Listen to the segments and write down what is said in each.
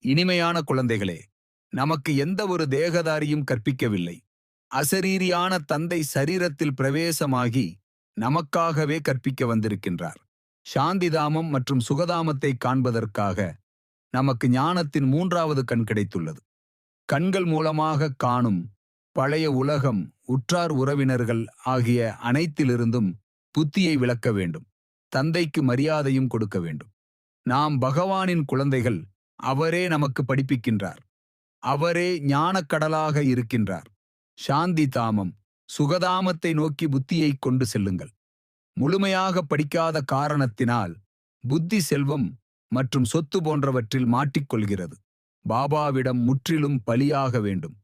இனிமையான குழந்தைகளே, நமக்கு எந்த ஒரு தேகதாரியும் கற்பிக்கவில்லை. அசரீரியான தந்தை சரீரத்தில் பிரவேசமாகி நமக்காகவே கற்பிக்க வந்திருக்கின்றார். சாந்திதாமம் மற்றும் சுகதாமத்தை காண்பதற்காக நமக்கு ஞானத்தின் மூன்றாவது கண் கிடைத்துள்ளது. கண்கள் மூலமாக காணும் பழைய உலகம், உற்றார் உறவினர்கள் ஆகிய அனைத்திலிருந்தும் புத்தியை விலக்க வேண்டும். தந்தைக்கு மரியாதையும் கொடுக்க வேண்டும். நாம் பகவானின் குழந்தைகள். அவரே நமக்கு படிப்பிக்கின்றார். அவரே ஞானக்கடலாக இருக்கின்றார். சாந்தி தாமம், சுகதாமத்தை நோக்கி புத்தியை கொண்டு செல்லுங்கள். முழுமையாக படிக்காத காரணத்தினால் புத்தி செல்வம் மற்றும் சொத்து போன்றவற்றில் மாட்டிக்கொள்கிறது. பாபாவிடம் முற்றிலும் பலியாக வேண்டும்.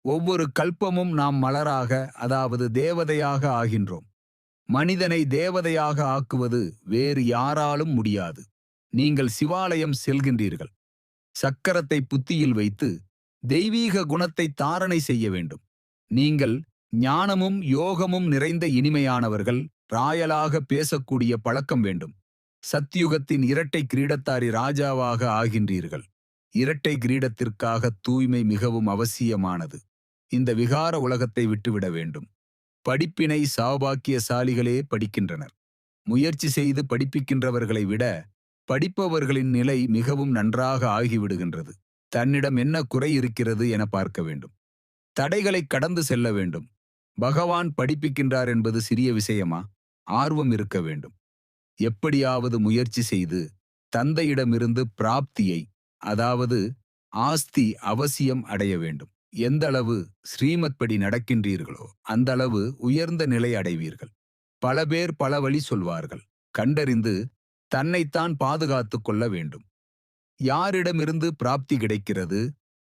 ஒவ்வொரு கல்பமும் நாம் மலராக, அதாவது தேவதையாக ஆகின்றோம். மனிதனை தேவதையாக ஆக்குவது வேறு யாராலும் முடியாது. நீங்கள் சிவாலயம் செல்கின்றீர்கள். சக்கரத்தை புத்தியில் வைத்து தெய்வீக குணத்தை தாரணை செய்ய வேண்டும். நீங்கள் ஞானமும் யோகமும் நிறைந்த இனிமையானவர்கள். ராயலாக பேசக்கூடிய பழக்கம் வேண்டும். சத்யுகத்தின் இரட்டை கிரீடத்தாரி ராஜாவாக ஆகின்றீர்கள். இரட்டை கிரீடத்திற்காக தூய்மை மிகவும் அவசியமானது. இந்த விகார உலகத்தை விட்டுவிட வேண்டும். படிப்பினை சௌபாக்கியசாலிகளே படிக்கின்றனர். முயற்சி செய்து படிப்பிக்கின்றவர்களை விட படிப்பவர்களின் நிலை மிகவும் நன்றாக ஆகிவிடுகின்றது. தன்னிடம் என்ன குறை இருக்கிறது என பார்க்க வேண்டும். தடைகளை கடந்து செல்ல வேண்டும். பகவான் படிப்பிக்கின்றார் என்பது சிறிய விஷயமா? ஆர்வம் இருக்க வேண்டும். எப்படியாவது முயற்சி செய்து தந்தையிடமிருந்து பிராப்தியை, அதாவது ஆஸ்தி அவசியம் அடைய வேண்டும். எந்த அளவு ஸ்ரீமத் படி நடக்கின்றீர்களோ அந்த அளவு உயர்ந்த நிலை அடைவீர்கள். பல பேர் பல வழி சொல்வார்கள். கண்டறிந்து தன்னைத்தான் பாதுகாத்துக் கொள்ள வேண்டும். யாரிடமிருந்து பிராப்தி கிடைக்கிறது,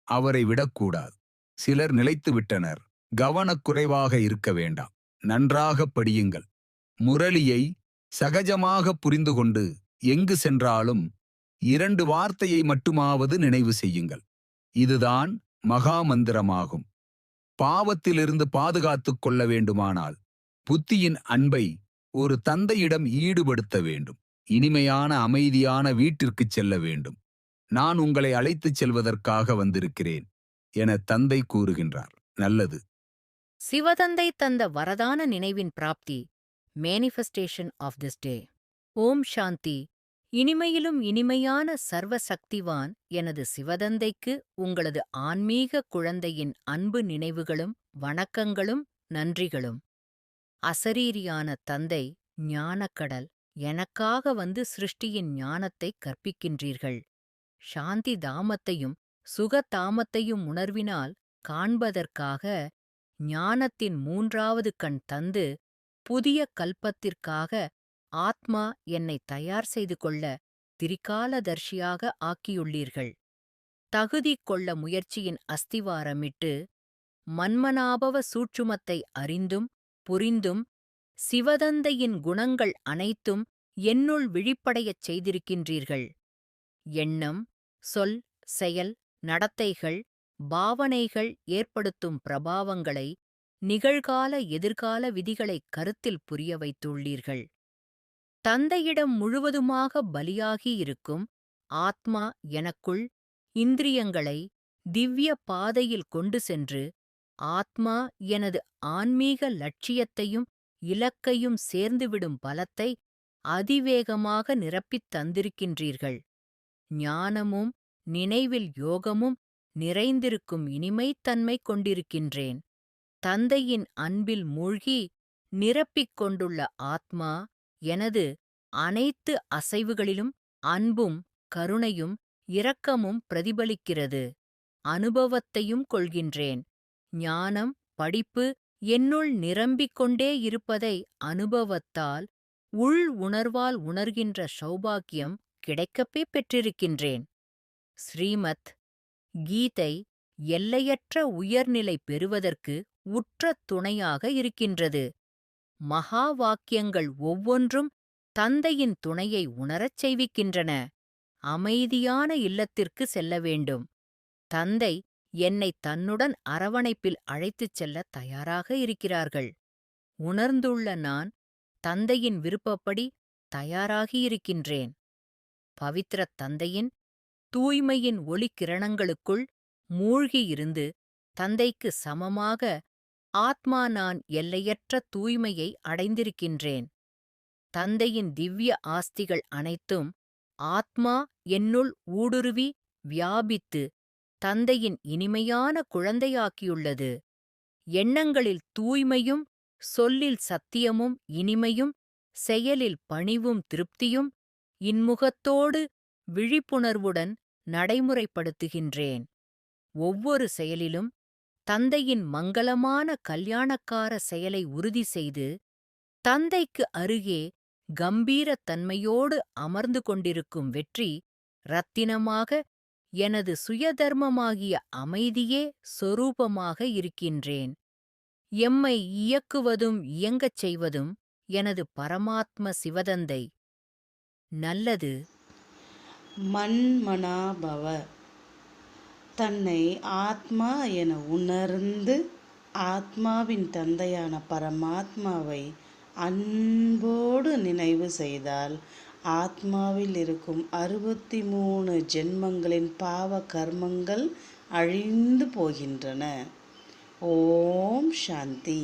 அவரை விடக்கூடாது. சிலர் நிலைத்து விட்டனர். கவனக்குறைவாக இருக்க வேண்டாம். நன்றாக படியுங்கள். முரளியை சகஜமாக புரிந்து கொண்டு எங்கு சென்றாலும் 2 வார்த்தையை மட்டுமாவது நினைவு செய்யுங்கள். இதுதான் மகா மந்திரமாகும். பாவத்திலிருந்து பாதுகாத்துக் கொள்ள வேண்டுமானால் புத்தியின் அன்பை ஒரு தந்தையிடம் ஈடுபடுத்த வேண்டும். இனிமையான அமைதியான வீட்டிற்குச் செல்ல வேண்டும். நான் உங்களை அழைத்துச் செல்வதற்காக வந்திருக்கிறேன் என தந்தை கூறுகின்றார். நல்லது. சிவதந்தை தந்த வரதான நினைவின் பிராப்தி. Manifestation of this day. ஓம் சாந்தி. இனிமையிலும் இனிமையான சர்வ சக்திவான் எனது சிவதந்தைக்கு உங்களது ஆன்மீக குழந்தையின் அன்பு நினைவுகளும் வணக்கங்களும் நன்றிகளும். அசரீரியான தந்தை ஞானக்கடல். எனக்காக வந்து சிருஷ்டியின் ஞானத்தை கற்பிக்கின்றீர்கள். சாந்தி தாமத்தையும் சுகதாமத்தையும் உணர்வினால் காண்பதற்காக ஞானத்தின் மூன்றாவது கண் தந்து புதிய கல்பத்திற்காக ஆத்மா என்னை தயார் செய்து கொள்ள திரிகாலதர்ஷியாக ஆக்கியுள்ளீர்கள். தகுதி கொள்ள முயற்சியின் அஸ்திவாரமிட்டு மன்மனாபவ சூட்சுமத்தை அறிந்தும் புரிந்தும் சிவதந்தையின் குணங்கள் அனைத்தும் என்னுள் விழிப்படையச் செய்திருக்கின்றீர்கள். எண்ணம், சொல், செயல், நடத்தைகள், பாவனைகள் ஏற்படுத்தும் பிரபாவங்களை, நிகழ்கால எதிர்கால விதிகளை கருத்தில் புரிய வைத்துள்ளீர்கள். தந்தையிடம் முழுவதுமாக பலியாகியிருக்கும் ஆத்மா எனக்குள் இந்திரியங்களை திவ்ய பாதையில் கொண்டு சென்று ஆத்மா எனது ஆன்மீக லட்சியத்தையும் இலக்கையும் சேர்ந்துவிடும் பலத்தை அதிவேகமாக நிரப்பித் தந்திருக்கின்றீர்கள். ஞானமும் நினைவில் யோகமும் நிறைந்திருக்கும் இனிமைத்தன்மை கொண்டிருக்கின்றேன். தந்தையின் அன்பில் மூழ்கி நிரப்பிக் கொண்டுள்ள ஆத்மா எனது அனைத்து அசைவுகளிலும் அன்பும் கருணையும் இரக்கமும் பிரதிபலிக்கிறது. அனுபவத்தையும் கொள்கின்றேன். ஞானம், படிப்பு என்னுள் நிரம்பிக் கொண்டே இருப்பதை அனுபவத்தால் உள் உணர்வால் உணர்கின்ற சௌபாக்கியம் கிடைக்கப்பே பெற்றிருக்கின்றேன். ஸ்ரீமத் கீதை எல்லையற்ற உயர்நிலை பெறுவதற்கு உற்ற துணையாக இருக்கின்றது. மகா வாக்கியங்கள் ஒவ்வொன்றும் தந்தையின் துணையை உணரச் செய்விக்கின்றன. அமைதியான இல்லத்திற்கு செல்ல வேண்டும். தந்தை என்னை தன்னுடன் அரவணைப்பில் அழைத்துச் செல்ல தயாராக இருக்கிறார்கள். உணர்ந்துள்ள நான் தந்தையின் விருப்பப்படி தயாராகியிருக்கின்றேன். பவித்ர தந்தையின் தூய்மையின் ஒளிக்கிரணங்களுக்குள் மூழ்கியிருந்து தந்தைக்கு சமமாக ஆத்மா நான் எல்லையற்ற தூய்மையை அடைந்திருக்கின்றேன். தந்தையின் திவ்ய ஆஸ்திகள் அனைத்தும் ஆத்மா என்னுள் ஊடுருவி வியாபித்து தந்தையின் இனிமையான குழந்தையாக்கியுள்ளது. எண்ணங்களில் தூய்மையும், சொல்லில் சத்தியமும் இனிமையும், செயலில் பணிவும் திருப்தியும், இன்முகத்தோடு விழிப்புணர்வுடன் நடைமுறைப்படுத்துகின்றேன். ஒவ்வொரு செயலிலும் தந்தையின் மங்களமான கல்யாணக்கார செயலை உறுதி செய்து, தந்தைக்கு அருகே கம்பீரத்தன்மையோடு அமர்ந்து கொண்டிருக்கும் வெற்றி ரத்தினமாக எனது சுயதர்மமாகிய அமைதியே சொரூபமாக இருக்கின்றேன். எம்மை இயக்குவதும் இயங்கச் செய்வதும் எனது பரமாத்ம சிவதந்தை. நல்லது. மன்மனாபவ. தன்னை ஆத்மா என உணர்ந்து ஆத்மாவின் தந்தையான பரமாத்மாவை அன்போடு நினைவு செய்தால் ஆத்மாவில் இருக்கும் 63 ஜென்மங்களின் பாவ கர்மங்கள் அழிந்து போகின்றன. ஓம் சாந்தி.